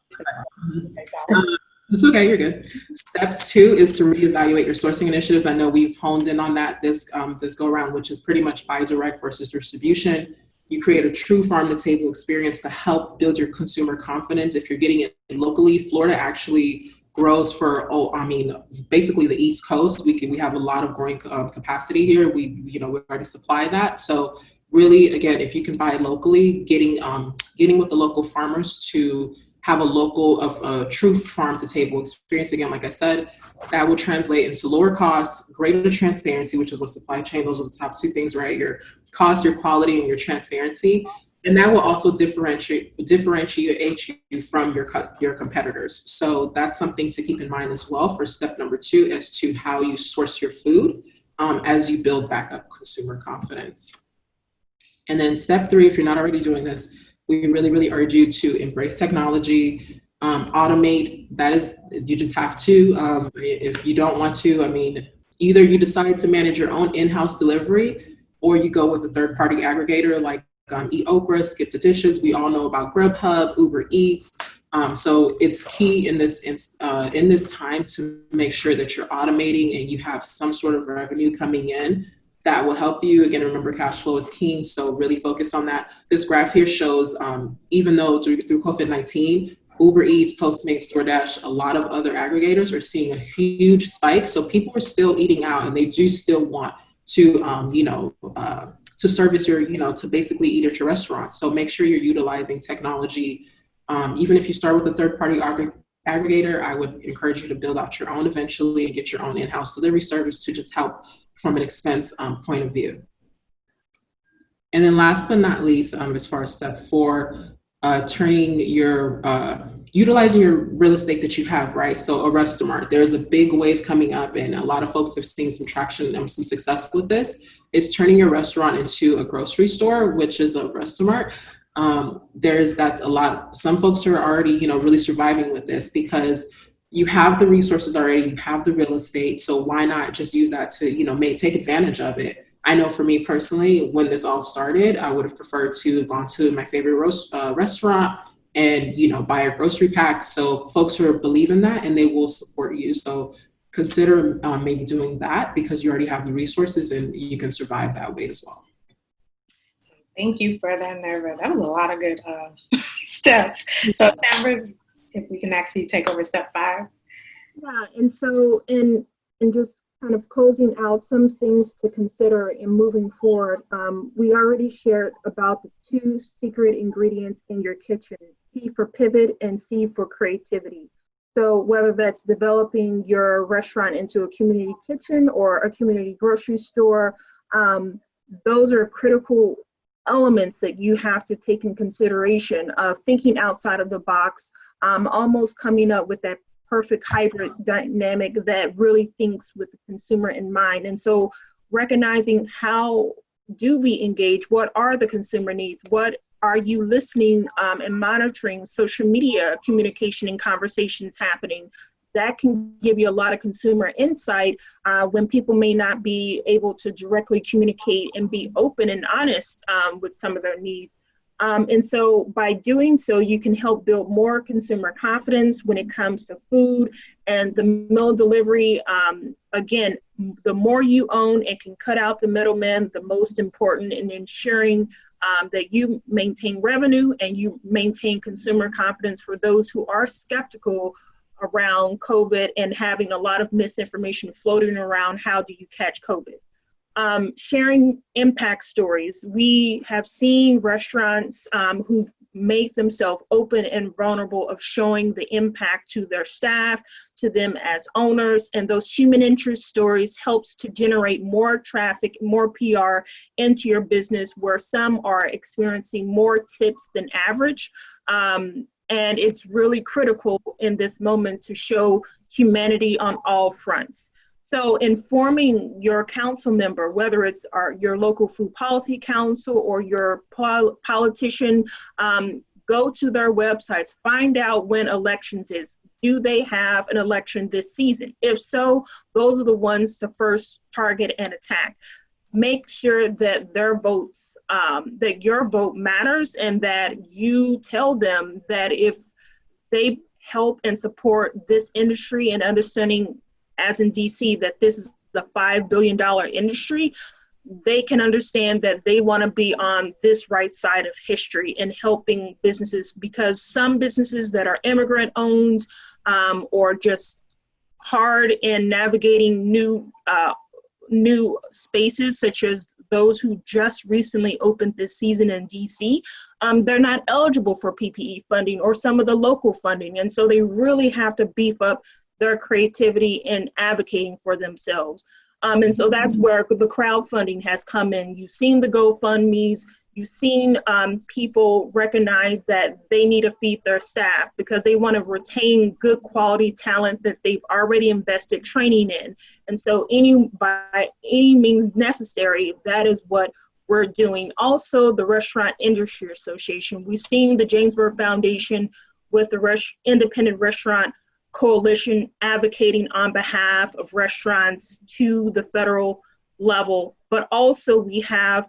It's okay, you're good. Step 2 is to reevaluate your sourcing initiatives. I know we've honed in on that this go around, which is pretty much buy direct versus distribution. You create a true farm-to-table experience to help build your consumer confidence. If you're getting it locally, Florida actually grows for, basically the East Coast. We have a lot of growing capacity here. We already supply that. So really, again, if you can buy locally, getting with the local farmers to have a true farm-to-table experience. Again, like I said, that will translate into lower costs, greater transparency, which is what supply chain, those are the top 2 things, right? Your cost, your quality, and your transparency. And that will also differentiate you from your competitors. So that's something to keep in mind as well for step number 2 as to how you source your food as you build back up consumer confidence. And then step 3, if you're not already doing this, we really, really urge you to embrace technology, automate. That is, you just have to. If you don't want to, I mean, either you decide to manage your own in-house delivery, or you go with a third-party aggregator like Eat Okra, Skip the Dishes. We all know about Grubhub, Uber Eats. So it's key in this time to make sure that you're automating and you have some sort of revenue coming in that will help you. Again, remember, cash flow is king, so really focus on that. This graph here shows, even though through COVID-19, Uber Eats, Postmates, DoorDash, a lot of other aggregators are seeing a huge spike. So people are still eating out, and they do still want to, to service your, to basically eat at your restaurant. So make sure you're utilizing technology. Even if you start with a third-party aggregator, I would encourage you to build out your own eventually and get your own in-house delivery service to just help from an expense point of view. And then last but not least, as far as step 4, turning your, utilizing your real estate that you have, right? So a restaurant, there's a big wave coming up, and a lot of folks have seen some traction and some success with this, is turning your restaurant into a grocery store, which is a restaurant. That's a lot. Some folks are already, really surviving with this because you have the resources already, you have the real estate. So why not just use that to, take advantage of it? I know for me personally, when this all started, I would have preferred to have gone to my favorite restaurant and, buy a grocery pack. So folks who believe in that, and they will support you. So consider maybe doing that because you already have the resources and you can survive that way as well. Thank you for that, Nerva. That was a lot of good steps. So, Tamara, if we can actually take over step 5. Yeah, and so in just kind of closing out some things to consider in moving forward, we already shared about the 2 secret ingredients in your kitchen, P for pivot and C for creativity. So whether that's developing your restaurant into a community kitchen or a community grocery store, those are critical elements that you have to take in consideration of thinking outside of the box, almost coming up with that perfect hybrid dynamic that really thinks with the consumer in mind. And so recognizing how do we engage, what are the consumer needs, what are you listening and monitoring social media communication and conversations happening? That can give you a lot of consumer insight when people may not be able to directly communicate and be open and honest with some of their needs. And so by doing so, you can help build more consumer confidence when it comes to food and the meal delivery. Again, the more you own and can cut out the middleman, the most important in ensuring that you maintain revenue and you maintain consumer confidence for those who are skeptical around COVID and having a lot of misinformation floating around. How do you catch COVID? Sharing impact stories. We have seen restaurants who make themselves open and vulnerable of showing the impact to their staff, to them as owners, and those human interest stories helps to generate more traffic, more PR into your business, where some are experiencing more tips than average. And it's really critical in this moment to show humanity on all fronts. So informing your council member, whether it's your local food policy council or your politician, go to their websites, find out when elections is. Do they have an election this season? If so, those are the ones to first target and attack. Make sure that their votes, that your vote matters, and that you tell them that if they help and support this industry and understanding, as in DC, that this is the $5 billion industry, they can understand that they want to be on this right side of history and helping businesses, because some businesses that are immigrant owned or just hard in navigating new spaces, such as those who just recently opened this season in DC, they're not eligible for PPE funding or some of the local funding. And so they really have to beef up their creativity in advocating for themselves. And so that's where the crowdfunding has come in. You've seen the GoFundMes, you've seen people recognize that they need to feed their staff because they want to retain good quality talent that they've already invested training in. And so by any means necessary, that is what we're doing. Also, the Restaurant Industry Association. We've seen the Jamesburg Foundation with the Independent Restaurant Coalition advocating on behalf of restaurants to the federal level, but also we have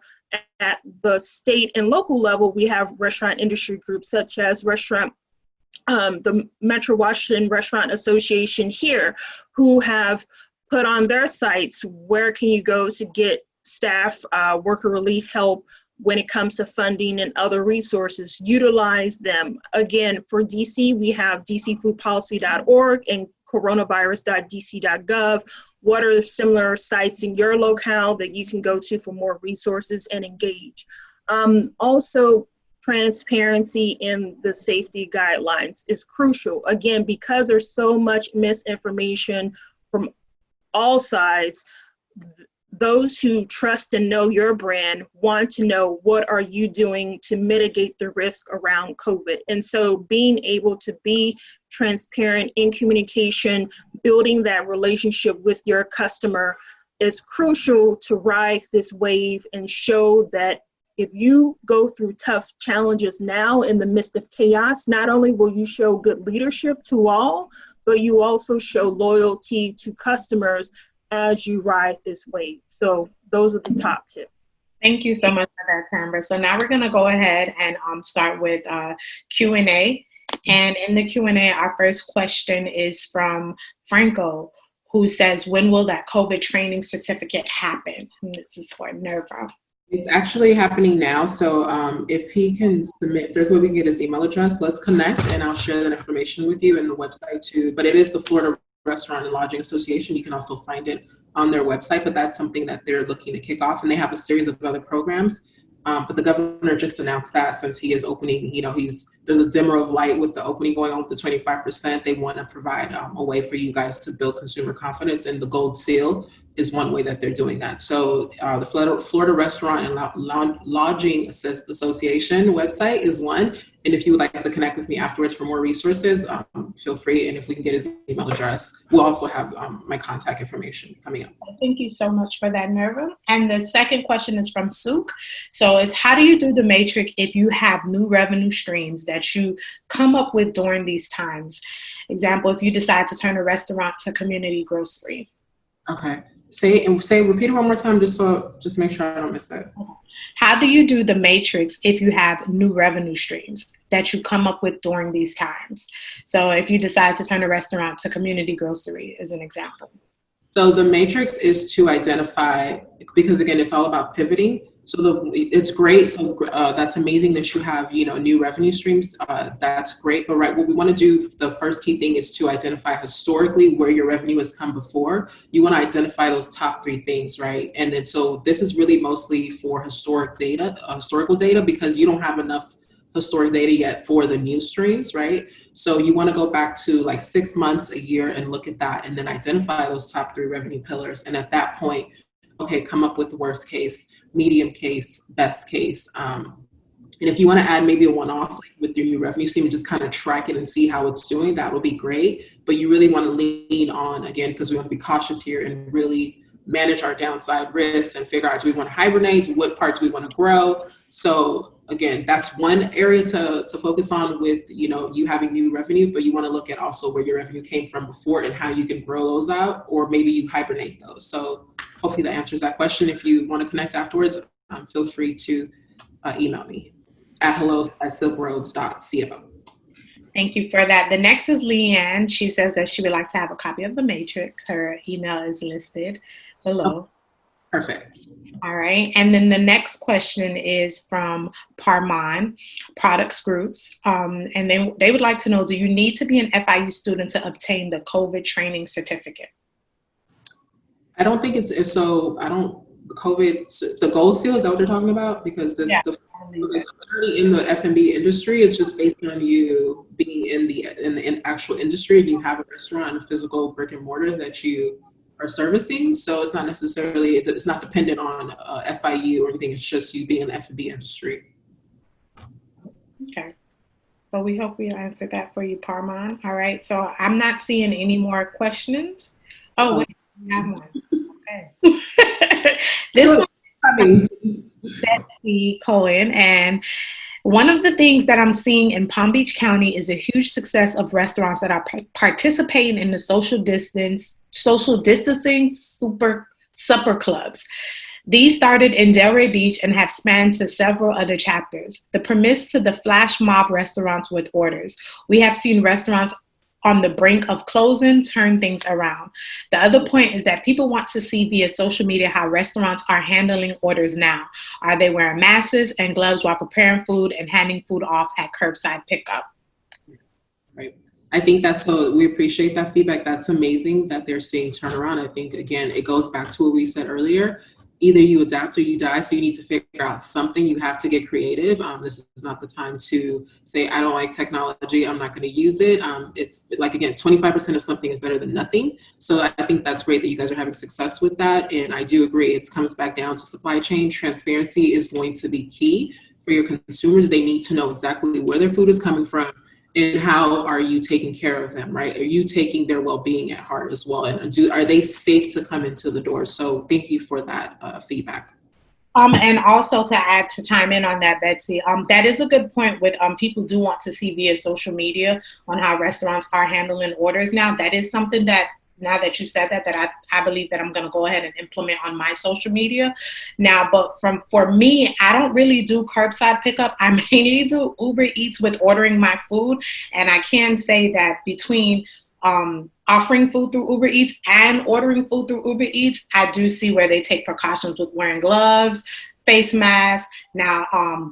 at the state and local level, we have restaurant industry groups such as the Metro Washington Restaurant Association here, who have put on their sites where can you go to get staff, worker relief help when it comes to funding and other resources. Utilize them. Again, for DC, we have dcfoodpolicy.org and coronavirus.dc.gov. What are similar sites in your locale that you can go to for more resources and engage? Also, transparency in the safety guidelines is crucial. Again, because there's so much misinformation from all sides, those who trust and know your brand want to know what are you doing to mitigate the risk around COVID. And so being able to be transparent in communication, building that relationship with your customer is crucial to ride this wave and show that if you go through tough challenges now in the midst of chaos, not only will you show good leadership to all, but you also show loyalty to customers as you ride this wave. So those are the top tips. Thank you so much for that, Tamara. So now we're going to go ahead and start with Q&A. And in the Q&A, our first question is from Franco, who says, when will that COVID training certificate happen? And this is for Nerva. It's actually happening now. So if he can submit, if there's a way we can get his email address, let's connect and I'll share that information with you and the website too. But it is the Florida Restaurant and Lodging Association. You can also find it on their website, but that's something that they're looking to kick off, and they have a series of other programs. But the governor just announced that since he is opening, there's a dimmer of light with the opening going on with the 25%. They want to provide a way for you guys to build consumer confidence, and the Gold Seal is one way that they're doing that. So the Florida Restaurant and Lodging Association website is one. And if you would like to connect with me afterwards for more resources, feel free. And if we can get his email address, we'll also have my contact information coming up. Thank you so much for that, Nerva. And the second question is from Sook. So it's, how do you do the matrix if you have new revenue streams that you come up with during these times? Example, if you decide to turn a restaurant to community grocery. Okay. Repeat it one more time just make sure I don't miss that. How do you do the matrix if you have new revenue streams that you come up with during these times? So if you decide to turn a restaurant to community grocery as an example. So the matrix is to identify, because again, it's all about pivoting. So it's great. So that's amazing that you have, new revenue streams. That's great. But what we want to do, the first key thing is to identify historically where your revenue has come before. You want to identify those top three things, right? And then so this is really mostly for historical data, because you don't have enough historic data yet for the new streams, right? So you want to go back to like 6 months, a year, and look at that, and then identify those top three revenue pillars. And at that point, okay, come up with the worst case, medium case, best case. And if you want to add maybe a one-off with your new revenue stream and just kind of track it and see how it's doing, that will be great. But you really want to lean on, again, because we want to be cautious here and really manage our downside risks and figure out, do we want to hibernate? What parts do we want to grow? So again, that's one area to focus on with, you having new revenue, but you want to look at also where your revenue came from before and how you can grow those out, or maybe you hibernate those. So hopefully that answers that question. If you want to connect afterwards, feel free to email me at hello@silkroads.co. Thank you for that. The next is Leanne. She says that she would like to have a copy of the matrix. Her email is listed below. Perfect. All right. And then the next question is from Parman, Products Groups. And they would like to know, do you need to be an FIU student to obtain the COVID training certificate? I don't think the Gold Seal, is that what they're talking about? Because it's already in the F&B industry. It's just based on you being in the actual industry. You have a restaurant and a physical brick and mortar that you are servicing. So it's not necessarily, it's not dependent on FIU or anything. It's just you being in the F&B industry. Okay. Well, we hope we answered that for you, Parman. All right. So I'm not seeing any more questions. Oh, wait, we have one. Okay. This one. Betsy Cohen, and one of the things that I'm seeing in Palm Beach County is a huge success of restaurants that are participating in the social distancing supper clubs. These started in Delray Beach and have spanned to several other chapters. The premise to the flash mob restaurants with orders. We have seen restaurants on the brink of closing turn things around. The other point is that people want to see via social media how restaurants are handling orders now. Are they wearing masks and gloves while preparing food and handing food off at curbside pickup? Right. I think that's so, we appreciate that feedback. That's amazing that they're seeing turnaround. I think, again, it goes back to what we said earlier. Either you adapt or you die. So you need to figure out something. You have to get creative. This is not the time to say, I don't like technology, I'm not going to use it. It's like, again, 25% of something is better than nothing. So I think that's great that you guys are having success with that. And I do agree, it comes back down to supply chain. Transparency is going to be key for your consumers. They need to know exactly where their food is coming from and how are you taking care of them, right? Are you taking their well-being at heart as well? And are they safe to come into the door? So thank you for that feedback. And also to chime in on that, Betsy, that is a good point with people do want to see via social media on how restaurants are handling orders now. That is something that, now that you said that I believe that I'm going to go ahead and implement on my social media now. But for me, I don't really do curbside pickup. I mainly do Uber Eats with ordering my food. And I can say that between offering food through Uber Eats and ordering food through Uber Eats, I do see where they take precautions with wearing gloves, face masks. Now,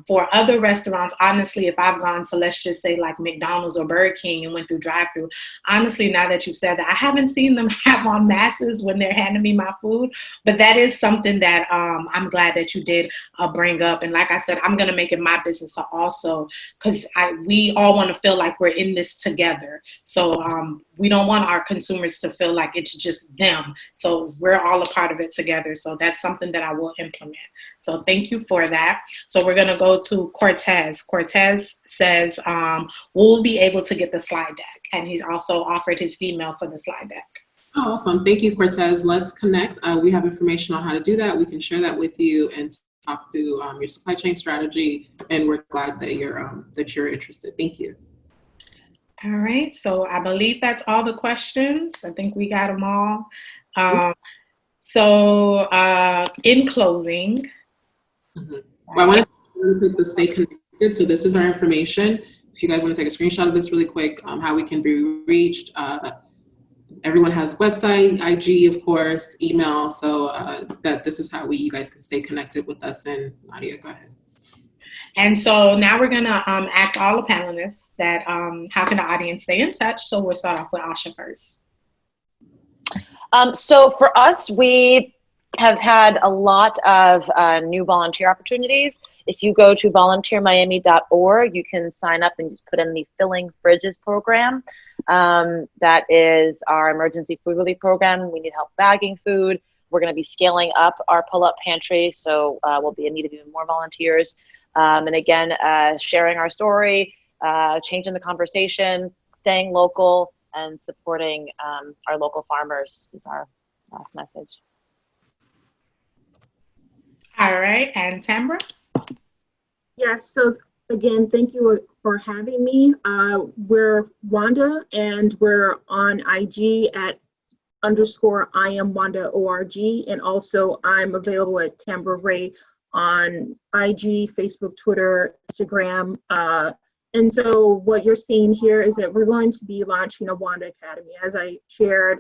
for other restaurants, honestly, if I've gone to, let's just say like McDonald's or Burger King and went through drive-through, honestly, now that you've said that, I haven't seen them have on masks when they're handing me my food. But that is something that I'm glad that you did bring up. And like I said, I'm going to make it my business to also, because we all want to feel like we're in this together. So we don't want our consumers to feel like it's just them. So we're all a part of it together. So that's something that I will implement. So thank you for that. So we're going to go to Cortez. Cortez says, we'll be able to get the slide deck. And he's also offered his email for the slide deck. Oh, awesome. Thank you, Cortez. Let's connect. We have information on how to do that. We can share that with you and talk through your supply chain strategy. And we're glad that you're interested. Thank you. All right. So I believe that's all the questions. I think we got them all. So in closing. Well, I want to stay connected. So this is our information. If you guys want to take a screenshot of this really quick, how we can be reached. Everyone has website, IG, of course, email. So that this is how you guys can stay connected with us. And Nadia, go ahead. And so now we're going to ask all the panelists that how can the audience stay in touch? So we'll start off with Asha first. So for us, we have had a lot of new volunteer opportunities. If you go to volunteermiami.org, you can sign up and just put in the Filling Fridges program. That is our emergency food relief program. We need help bagging food. We're going to be scaling up our pull-up pantry, so we'll be in need of even more volunteers. And again, sharing our story, changing the conversation, staying local, and supporting our local farmers is our last message. All right, and Tambra? Yeah, so again, thank you for having me. We're Wanda, and we're on IG at _IamWandaORG, and also I'm available at Tambra Ray on IG, Facebook, Twitter, Instagram. And so what you're seeing here is that we're going to be launching a Wanda Academy. As I shared,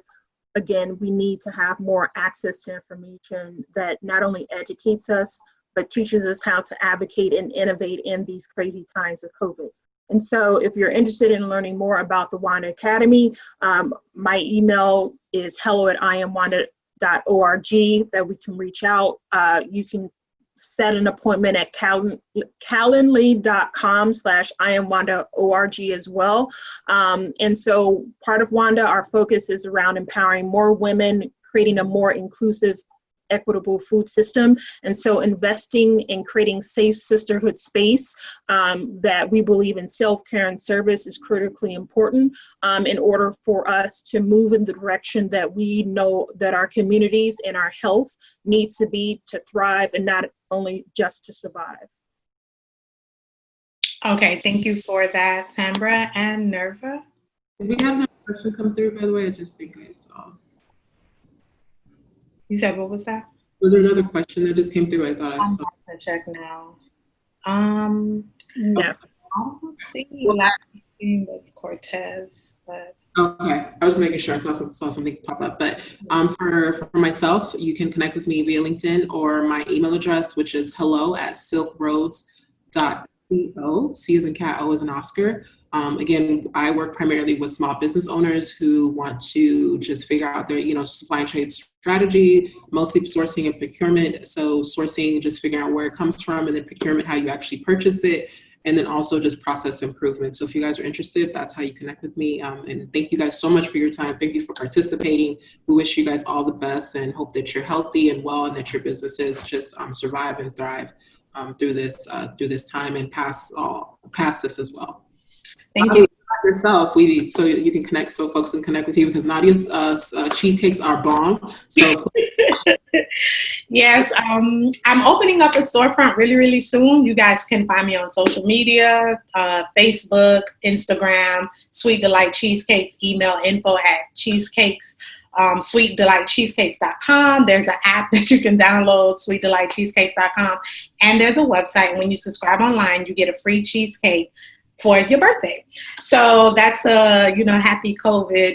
again, we need to have more access to information that not only educates us, but teaches us how to advocate and innovate in these crazy times of COVID. And so if you're interested in learning more about the Wanda Academy, my email is hello@IamWanda.org that we can reach out. You can set an appointment at calendly.com/IamWandaORG as well. And so part of Wanda, our focus is around empowering more women, creating a more inclusive equitable food system. And so investing in creating safe sisterhood space that we believe in self-care and service is critically important in order for us to move in the direction that we know that our communities and our health needs to be to thrive and not only just to survive. Okay, thank you for that, Tambra and Nerva. Did we have another question come through, by the way? I just think I saw. You said, what was that? Was there another question that just came through? I thought I saw. I'm going to check now. No. I don't see last name was Cortez, but. Okay, I was making sure. I saw something pop up. But for myself, you can connect with me via LinkedIn or my email address, which is hello@silkroads.co. C as in cat, O as in Oscar. Again, I work primarily with small business owners who want to just figure out their, supply chain strategy, mostly sourcing and procurement. So sourcing, just figuring out where it comes from, and then procurement, how you actually purchase it. And then also just process improvement. So if you guys are interested, that's how you connect with me. And thank you guys so much for your time. Thank you for participating. We wish you guys all the best and hope that you're healthy and well and that your businesses just survive and thrive through this time and past this as well. Thank you. Yourself, so you can connect, so folks can connect with you, because Nadia's cheesecakes are bomb. So yes, I'm opening up a storefront really, really soon. You guys can find me on social media, Facebook, Instagram, Sweet Delight Cheesecakes, email info@cheesecakes, sweetdelightcheesecakes.com. There's an app that you can download, sweetdelightcheesecakes.com, and there's a website. When you subscribe online, you get a free cheesecake for your birthday. So that's a, happy COVID,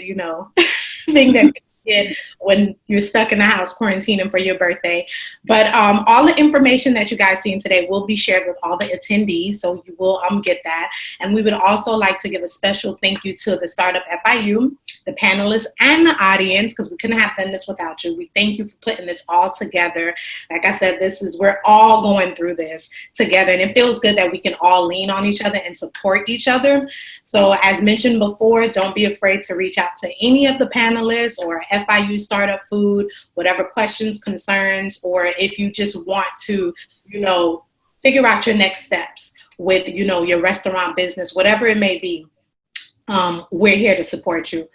thing that you get when you're stuck in the house quarantining for your birthday. But all the information that you guys seen today will be shared with all the attendees, so you will get that. And we would also like to give a special thank you to the StartUP FIU, the panelists, and the audience, because we couldn't have done this without you. We thank you for putting this all together. Like I said, we're all going through this together, and it feels good that we can all lean on each other and support each other. So as mentioned before, don't be afraid to reach out to any of the panelists or FIU StartUP Food, whatever questions, concerns, or if you just want to, figure out your next steps with, your restaurant business, whatever it may be. We're here to support you.